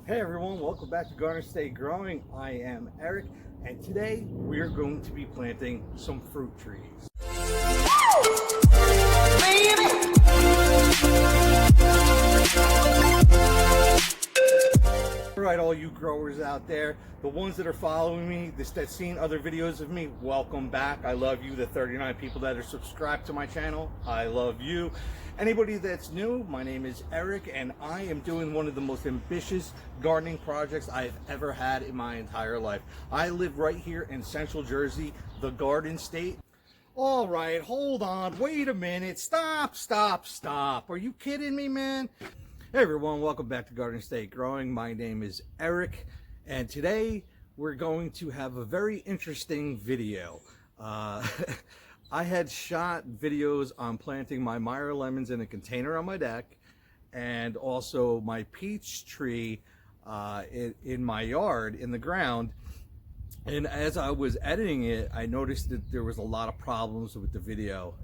Hey everyone, welcome back to Garden Stay Growing. I am Eric, and today we're going to be planting some fruit trees. All right, all you growers out there, the ones that are following me, that's seen other videos of me, welcome back. I love you. The 39 people that are subscribed to my channel, I love you. Anybody that's new, my name is Eric, and I am doing one of the most ambitious gardening projects I've ever had in my entire life. I live right here in Central Jersey, the Garden State. All right, hold on, wait a minute, stop. Are you kidding me, man? Hey everyone, welcome back to Garden State Growing. My name is Eric, and today we're going to have a very interesting video. I had shot videos on planting my Meyer lemons in a container on my deck, and also my peach tree in my yard in the ground. And as I was editing it, I noticed that there was a lot of problems with the video,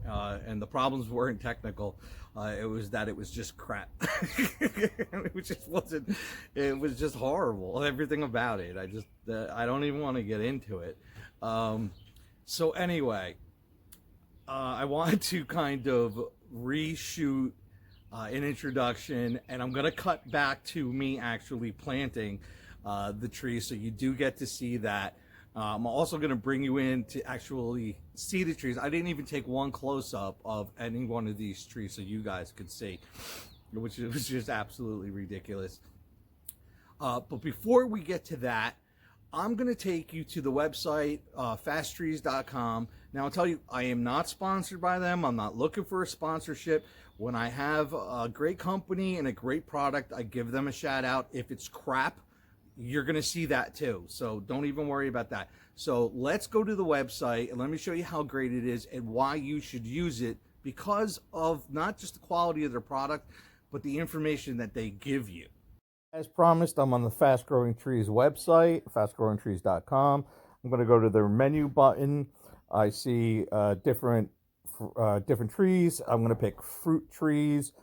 and the problems weren't technical. It was that it was just crap. It just wasn't. It was just horrible. Everything about it. I don't even want to get into it. So anyway, I wanted to kind of reshoot an introduction, and I'm gonna cut back to me actually planting the tree, so you do get to see that. I'm also going to bring you in to actually see the trees. I didn't even take one close-up of any one of these trees so you guys could see, which was just absolutely ridiculous. But before we get to that, I'm going to take you to the website, fasttrees.com. Now, I'll tell you, I am not sponsored by them. I'm not looking for a sponsorship. When I have a great company and a great product, I give them a shout out. If it's crap, you're going to see that too. So don't even worry about that. So let's go to the website and let me show you how great it is and why you should use it, because of not just the quality of their product, but the information that they give you. As promised, I'm on the Fast Growing Trees website, fastgrowingtrees.com. I'm going to go to their menu button. I see different trees. I'm going to pick fruit trees.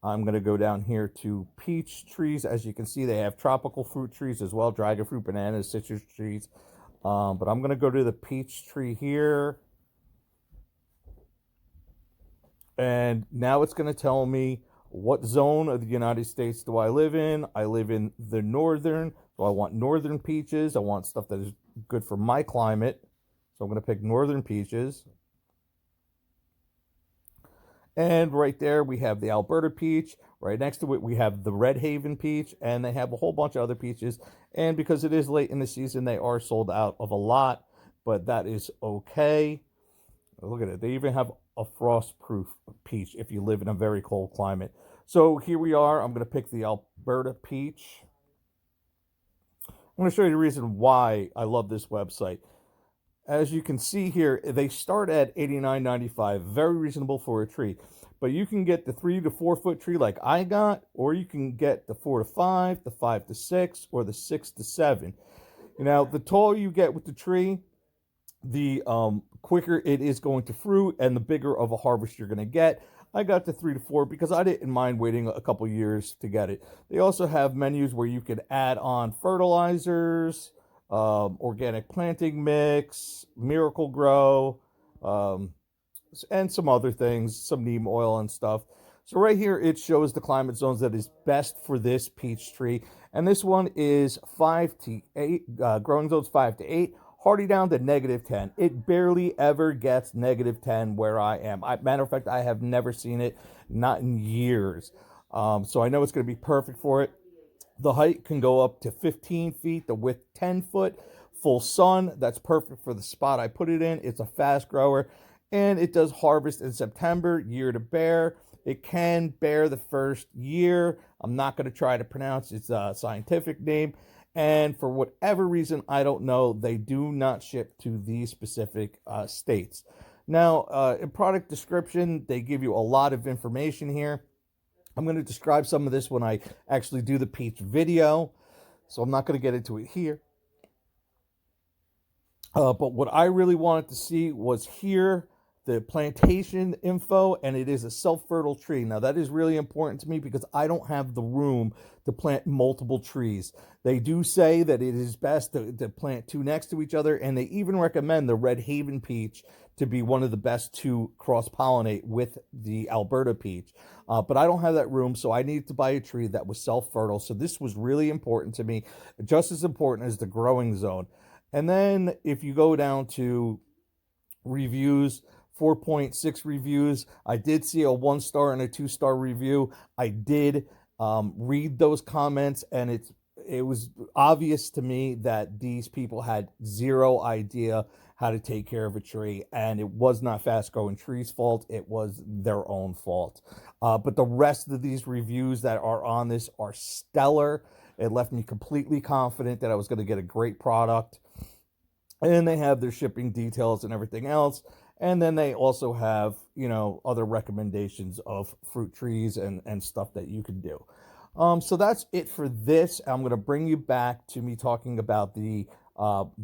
I'm going to go down here to peach trees. As you can see, they have tropical fruit trees as well, dragon fruit, bananas, citrus trees. But I'm going to go to the peach tree here. And now it's going to tell me what zone of the United States do I live in. I live in the northern, so I want northern peaches. I want stuff that is good for my climate. So I'm going to pick northern peaches. And right there, we have the Alberta peach. Right next to it, we have the Red Haven peach. And they have a whole bunch of other peaches. And because it is late in the season, they are sold out of a lot. But that is okay. Look at it. They even have a frost-proof peach if you live in a very cold climate. So here we are. I'm going to pick the Alberta peach. I'm going to show you the reason why I love this website. As you can see here, they start at $89.95, very reasonable for a tree. But you can get the 3 to 4 foot tree like I got, or you can get the 4 to 5, the 5 to 6, or the 6 to 7. Now, the taller you get with the tree, the quicker it is going to fruit, and the bigger of a harvest you're going to get. I got the 3 to 4 because I didn't mind waiting a couple years to get it. They also have menus where you could add on fertilizers, organic planting mix, Miracle Grow, and some other things, some neem oil and stuff. So right here, it shows the climate zones that is best for this peach tree. And this one is 5 to 8, growing zones 5 to 8, hardy down to -10. It barely ever gets -10 where I am. Matter of fact, I have never seen it, not in years. So I know it's going to be perfect for it. The height can go up to 15 feet, the width 10 foot, full sun. That's perfect for the spot I put it in. It's a fast grower, and it does harvest in September, year to bear. It can bear the first year. I'm not going to try to pronounce its scientific name. And for whatever reason, I don't know, they do not ship to these specific states. Now, in product description, they give you a lot of information here. I'm going to describe some of this when I actually do the peach video, so I'm not going to get into it here. But what I really wanted to see was here, the plantation info, and it is a self-fertile tree. Now that is really important to me because I don't have the room to plant multiple trees. They do say that it is best to plant two next to each other, and they even recommend the Red Haven peach to be one of the best to cross-pollinate with the Alberta peach. But I don't have that room, so I needed to buy a tree that was self-fertile. So this was really important to me, just as important as the growing zone. And then if you go down to reviews, 4.6 reviews. I did see a 1-star and a 2-star review. I did read those comments, and it was obvious to me that these people had zero idea how to take care of a tree, and it was not Fast Growing Trees' fault. It was their own fault. But the rest of these reviews that are on this are stellar. It left me completely confident that I was going to get a great product. And they have their shipping details and everything else. And then they also have, other recommendations of fruit trees and stuff that you can do. So that's it for this. I'm going to bring you back to me talking about the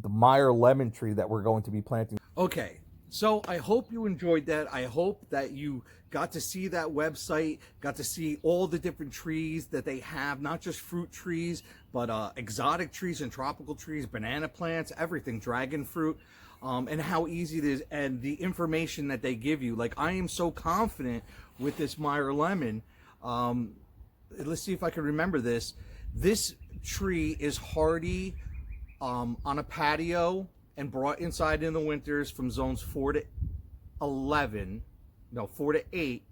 Meyer lemon tree that we're going to be planting. Okay, so I hope you enjoyed that. I hope that you got to see that website, got to see all the different trees that they have, not just fruit trees, but exotic trees and tropical trees, banana plants, everything, dragon fruit, and how easy it is, and the information that they give you. Like, I am so confident with this Meyer lemon. Let's see if I can remember this. This tree is hardy on a patio and brought inside in the winters from zones 4 to 11. No, 4 to 8.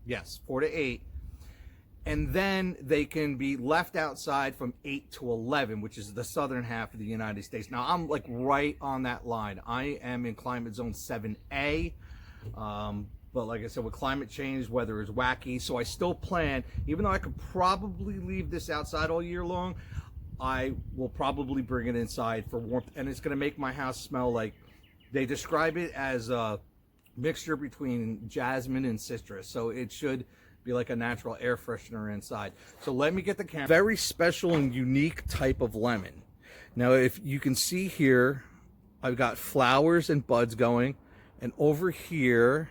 Yes, 4 to 8. And then they can be left outside from 8 to 11, which is the southern half of the United States. Now, I'm like right on that line. I am in climate zone 7A. But like I said, with climate change, weather is wacky. So I still plan, even though I could probably leave this outside all year long, I will probably bring it inside for warmth. And it's going to make my house smell like, they describe it as a mixture between jasmine and citrus. So it should be like a natural air freshener inside. So let me get the camera. Very special and unique type of lemon. Now, if you can see here, I've got flowers and buds going. And over here,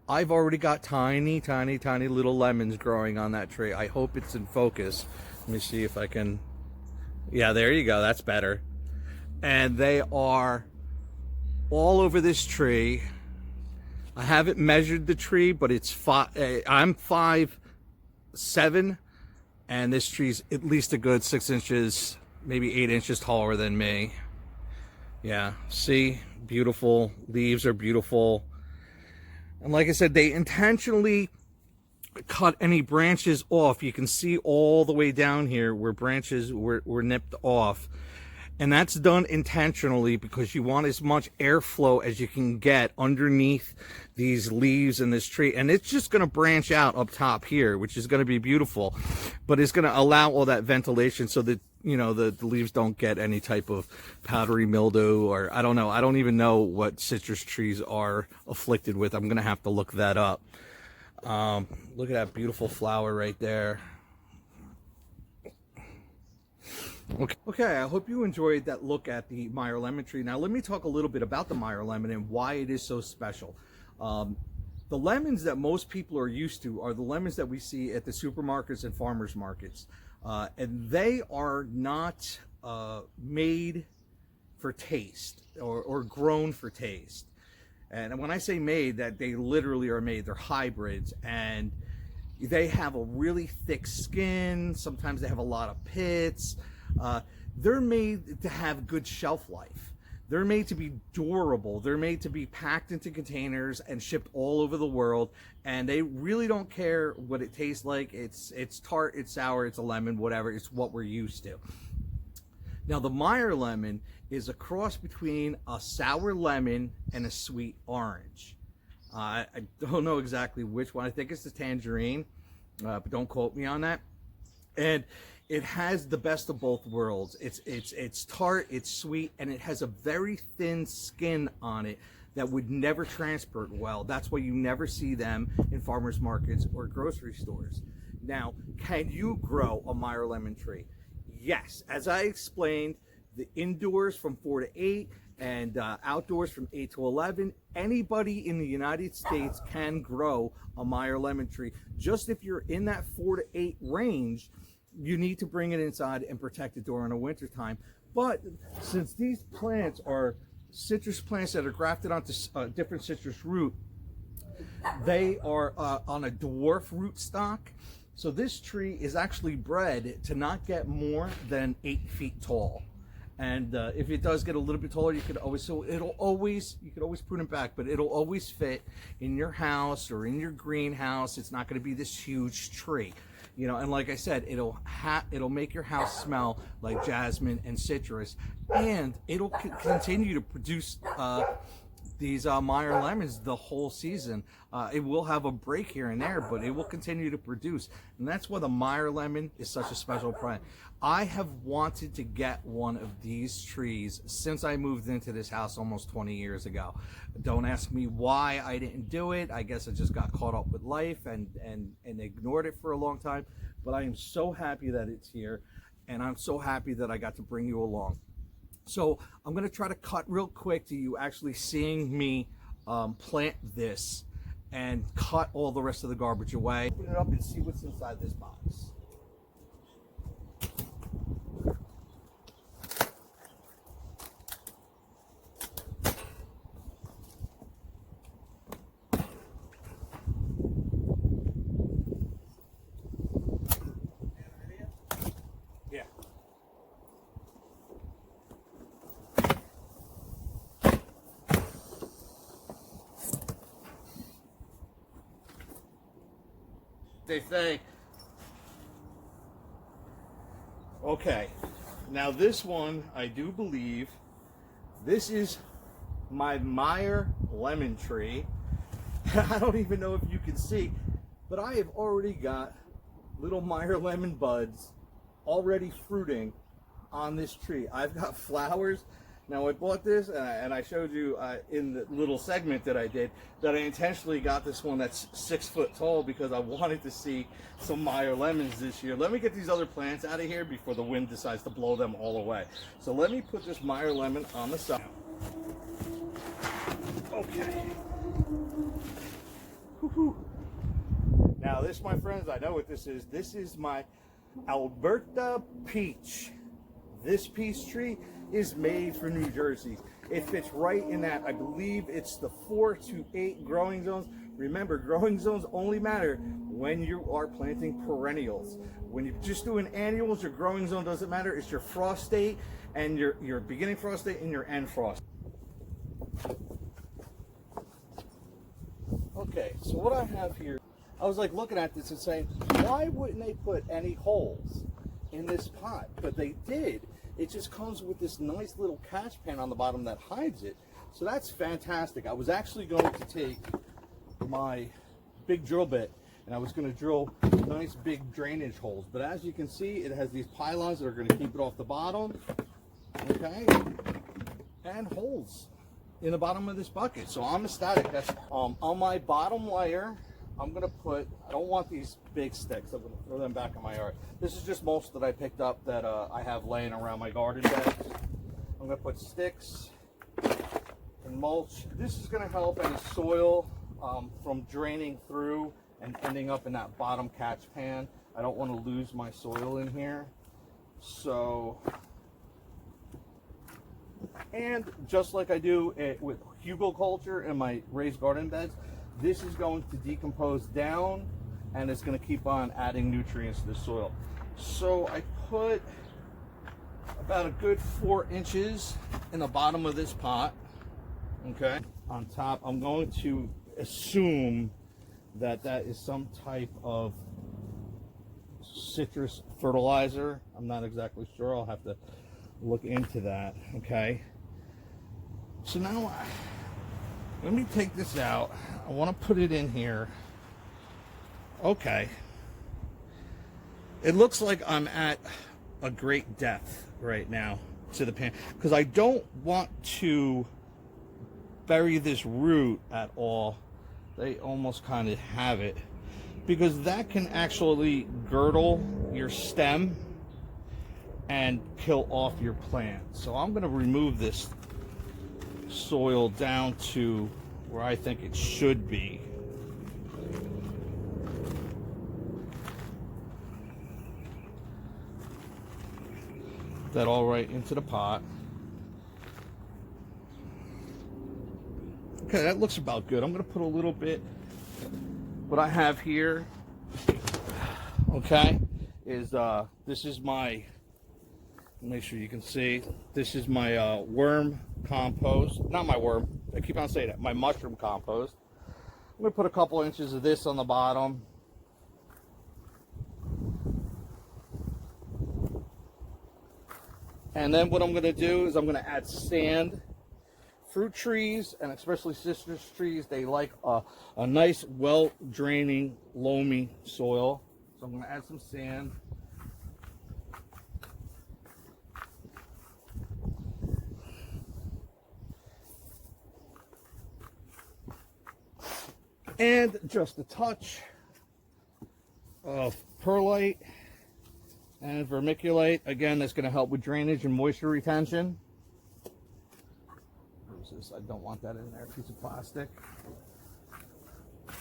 I've already got tiny, tiny, tiny little lemons growing on that tree. I hope it's in focus. Let me see if I can. Yeah, there you go. That's better. And they are all over this tree. I haven't measured the tree, but it's I'm 5'7", and this tree's at least a good 6 inches, maybe 8 inches taller than me. Yeah, see, beautiful. Leaves are beautiful. And like I said, they intentionally cut any branches off. You can see all the way down here where branches were nipped off. And that's done intentionally because you want as much airflow as you can get underneath these leaves in this tree. And it's just going to branch out up top here, which is going to be beautiful. But it's going to allow all that ventilation so that, the leaves don't get any type of powdery mildew, or I don't know. I don't even know what citrus trees are afflicted with. I'm going to have to look that up. Look at that beautiful flower right there. Okay, I hope you enjoyed that look at the Meyer lemon tree. Now let me talk a little bit about the Meyer lemon and why it is so special. The lemons that most people are used to are the lemons that we see at the supermarkets and farmers markets. And they are not made for taste or grown for taste. And when I say made, that they literally are made. They're hybrids, and they have a really thick skin. Sometimes they have a lot of pits. They're made to have good shelf life. They're made to be durable. They're made to be packed into containers and shipped all over the world. And they really don't care what it tastes like. It's tart, it's sour, it's a lemon, whatever. It's what we're used to. Now, the Meyer lemon is a cross between a sour lemon and a sweet orange. I don't know exactly which one. I think it's the tangerine, but don't quote me on that. And it has the best of both worlds. It's tart, it's sweet, and it has a very thin skin on it that would never transport well. That's why you never see them in farmers markets or grocery stores. Now, can you grow a Meyer lemon tree? Yes. As I explained, the indoors from 4 to 8 and outdoors from 8 to 11. Anybody in the United States can grow a Meyer lemon tree. Just if you're in that 4 to 8 range, you need to bring it inside and protect it during the winter time. But since these plants are citrus plants that are grafted onto different citrus root, they are on a dwarf rootstock. So this tree is actually bred to not get more than 8 feet tall. And if it does get a little bit taller, you could always, you could always prune it back, but it'll always fit in your house or in your greenhouse. It's not going to be this huge tree, you know. And like I said, it'll make your house smell like jasmine and citrus, and it'll continue to produce these Meyer lemons the whole season. It will have a break here and there, but it will continue to produce. And that's why the Meyer lemon is such a special plant. I have wanted to get one of these trees since I moved into this house almost 20 years ago. Don't ask me why I didn't do it. I guess I just got caught up with life and ignored it for a long time. But I am so happy that it's here, and I'm so happy that I got to bring you along. So I'm going to try to cut real quick to you actually seeing me plant this and cut all the rest of the garbage away. Open it up and see what's inside this box. Yeah. They say, okay, now this one, I do believe, this is my Meyer lemon tree. I don't even know if you can see, but I have already got little Meyer lemon buds already fruiting on this tree. I've got flowers. Now I bought this, and I showed you in the little segment that I did, that I intentionally got this one that's 6 foot tall because I wanted to see some Meyer lemons this year. Let me get these other plants out of here before the wind decides to blow them all away. So let me put this Meyer lemon on the side. Okay. Woo-hoo. Now this, my friends, I know what this is. This is my Alberta peach. This peach tree is made for New Jersey. It fits right in that, I believe it's the 4 to 8 growing zones. Remember, growing zones only matter when you are planting perennials. When you're just doing annuals, your growing zone doesn't matter. It's your frost state and your beginning frost date and your end frost. Okay, so what I have here, I was like looking at this and saying, why wouldn't they put any holes in this pot? But they did. It just comes with this nice little catch pan on the bottom that hides it. So that's fantastic. I was actually going to take my big drill bit and I was going to drill nice big drainage holes. But as you can see, it has these pylons that are going to keep it off the bottom. Okay, and holes in the bottom of this bucket. So I'm ecstatic. That's on my bottom layer. I'm gonna put, I don't want these big sticks, I'm gonna throw them back in my yard. This is just mulch that I picked up that I have laying around my garden beds. I'm gonna put sticks and mulch. This is gonna help any soil from draining through and ending up in that bottom catch pan. I don't wanna lose my soil in here. So, and just like I do with hugelkultur in my raised garden beds, this is going to decompose down and it's going to keep on adding nutrients to the soil. So I put about a good 4 inches in the bottom of this pot. Okay. On top, I'm going to assume that that is some type of citrus fertilizer. I'm not exactly sure. I'll have to look into that. Okay. So now let me take this out. I want to put it in here. Okay. It looks like I'm at a great depth right now to the pan because I don't want to bury this root at all. They almost kind of have it because that can actually girdle your stem and kill off your plant. So I'm going to remove this soil down to where I think it should be. That all right into the pot. Okay, that looks about good. I'm going to put a little bit. What I have here, okay, is this is my, make sure you can see, this is my worm compost. Not my worm, I keep on saying that, my mushroom compost. I'm going to put a couple inches of this on the bottom. And then what I'm going to do is I'm going to add sand. Fruit trees, and especially citrus trees, they like a nice, well-draining, loamy soil. So I'm going to add some sand. And just a touch of perlite and vermiculite. Again, that's going to help with drainage and moisture retention. I don't want that in there, piece of plastic.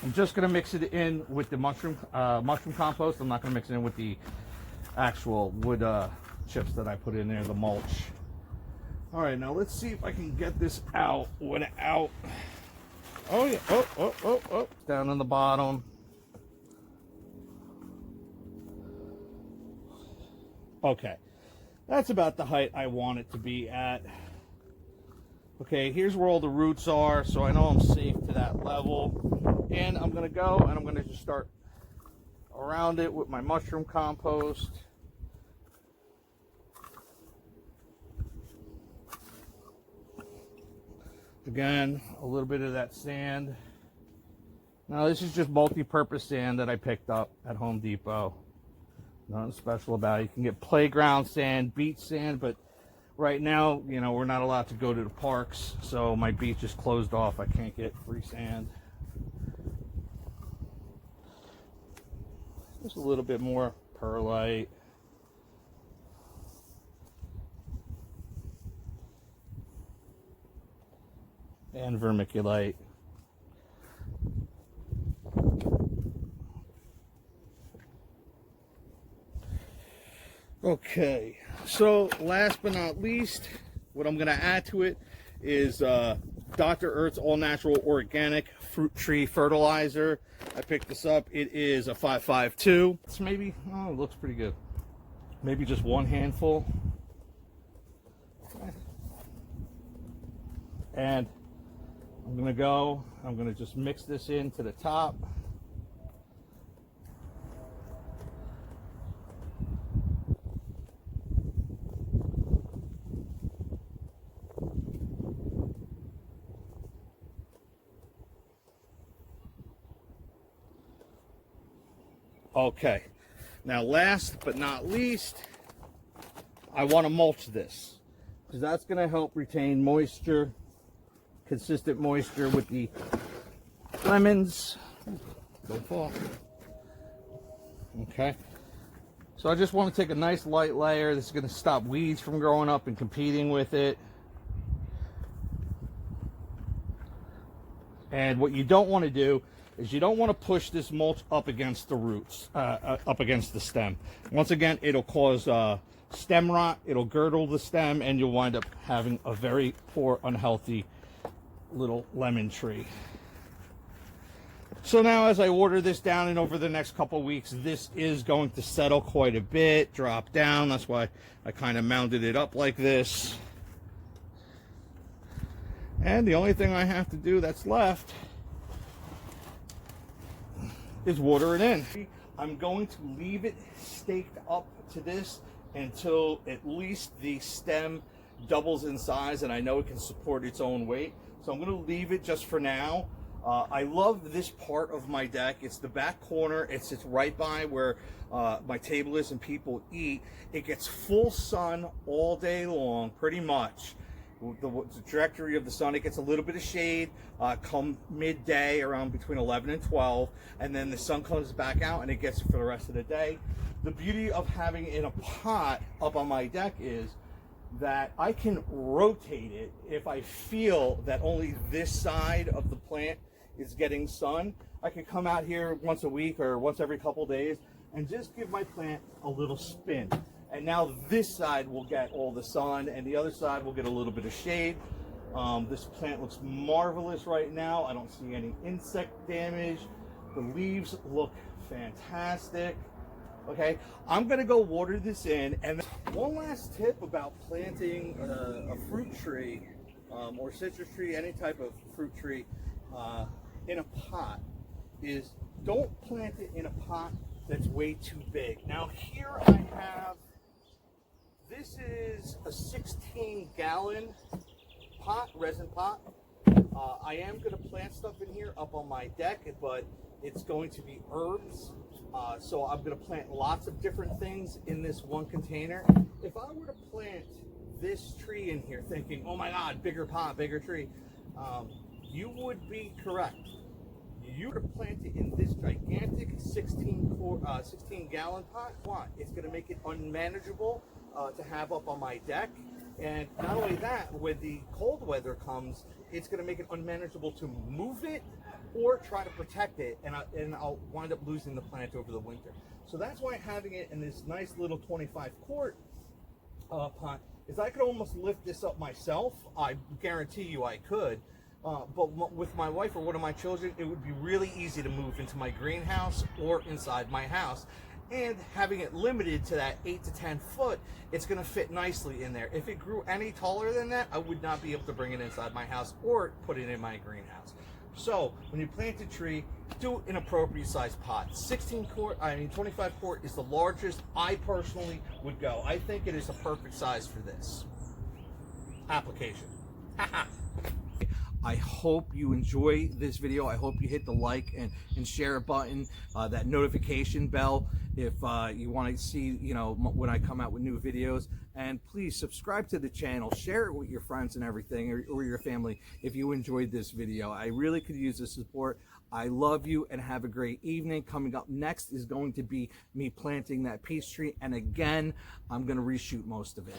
I'm just going to mix it in with the mushroom compost. I'm not going to mix it in with the actual wood chips that I put in there, the mulch. All right, now let's see if I can get this out without. Oh yeah, oh, down on the bottom. Okay, that's about the height I want it to be at. Okay, here's where all the roots are, so I know I'm safe to that level. And I'm going to go and I'm going to just start around it with my mushroom compost. Again, a little bit of that sand. Now this is just multi-purpose sand that I picked up at Home Depot. Nothing special about it. You can get playground sand, beach sand, but right now, you know, we're not allowed to go to the parks, so my beach is closed off. I can't get free sand. Just a little bit more perlite. And vermiculite. Okay, so last but not least, what I'm going to add to it is Dr. Earth's All Natural Organic Fruit Tree Fertilizer. I picked this up. It is a 552. It's maybe, oh, it looks pretty good. Maybe just one handful. And I'm going to just mix this into the top. Okay, now last but not least, I want to mulch this because that's going to help retain moisture, consistent moisture with the lemons. Don't fall. Okay, so I just want to take a nice light layer. This is going to stop weeds from growing up and competing with it. And what you don't want to do is you don't want to push this mulch up against the roots, up against the stem. Once again, it'll cause stem rot, it'll girdle the stem, and you'll wind up having a very poor, unhealthy little lemon tree. So now as I water this down, and over the next couple weeks, this is going to settle quite a bit, drop down. That's why I kind of mounted it up like this. And the only thing I have to do that's left is water it in. I'm going to leave it staked up to this until at least the stem doubles in size and I know it can support its own weight. So I'm going to leave it just for now. I love this part of my deck. It's the back corner. It's right by where my table is and people eat. It gets full sun all day long, pretty much. the trajectory of the sun. It gets a little bit of shade come midday around between 11 and 12, and then the sun comes back out and it gets it for the rest of the day. The beauty of having it in a pot up on my deck is that I can rotate it if I feel that only this side of the plant is getting sun. I can come out here once a week or once every couple days and just give my plant a little spin. And now this side will get all the sun and the other side will get a little bit of shade. This plant looks marvelous right now. I don't see any insect damage. The leaves look fantastic. Okay, I'm gonna go water this in. And one last tip about planting a fruit tree or citrus tree, any type of fruit tree in a pot is don't plant it in a pot that's way too big. Now here I have, this is a 16-gallon pot, resin pot. I am going to plant stuff in here up on my deck, but it's going to be herbs. So I'm going to plant lots of different things in this one container. If I were to plant this tree in here thinking, oh my God, bigger pot, bigger tree, you would be correct. You were to plant it in this gigantic 16-gallon pot. Why? It's going to make it unmanageable to have up on my deck. And not only that, when the cold weather comes, it's going to make it unmanageable to move it or try to protect it, and I'll wind up losing the plant over the winter. So that's why having it in this nice little 25-quart pot is I could almost lift this up myself. I guarantee you I could. But with my wife or one of my children, it would be really easy to move into my greenhouse or inside my house. And having it limited to that 8 to 10 foot, it's going to fit nicely in there. If it grew any taller than that, I would not be able to bring it inside my house or put it in my greenhouse. So when you plant a tree, do an appropriate sized pot. 25 quart is the largest I personally would go. I think it is a perfect size for this application. I hope you enjoy this video. I hope you hit the like and share button, that notification bell if you want to see, when I come out with new videos. And please subscribe to the channel, share it with your friends and everything, or your family if you enjoyed this video. I really could use the support. I love you and have a great evening. Coming up next is going to be me planting that peach tree. And again, I'm going to reshoot most of it.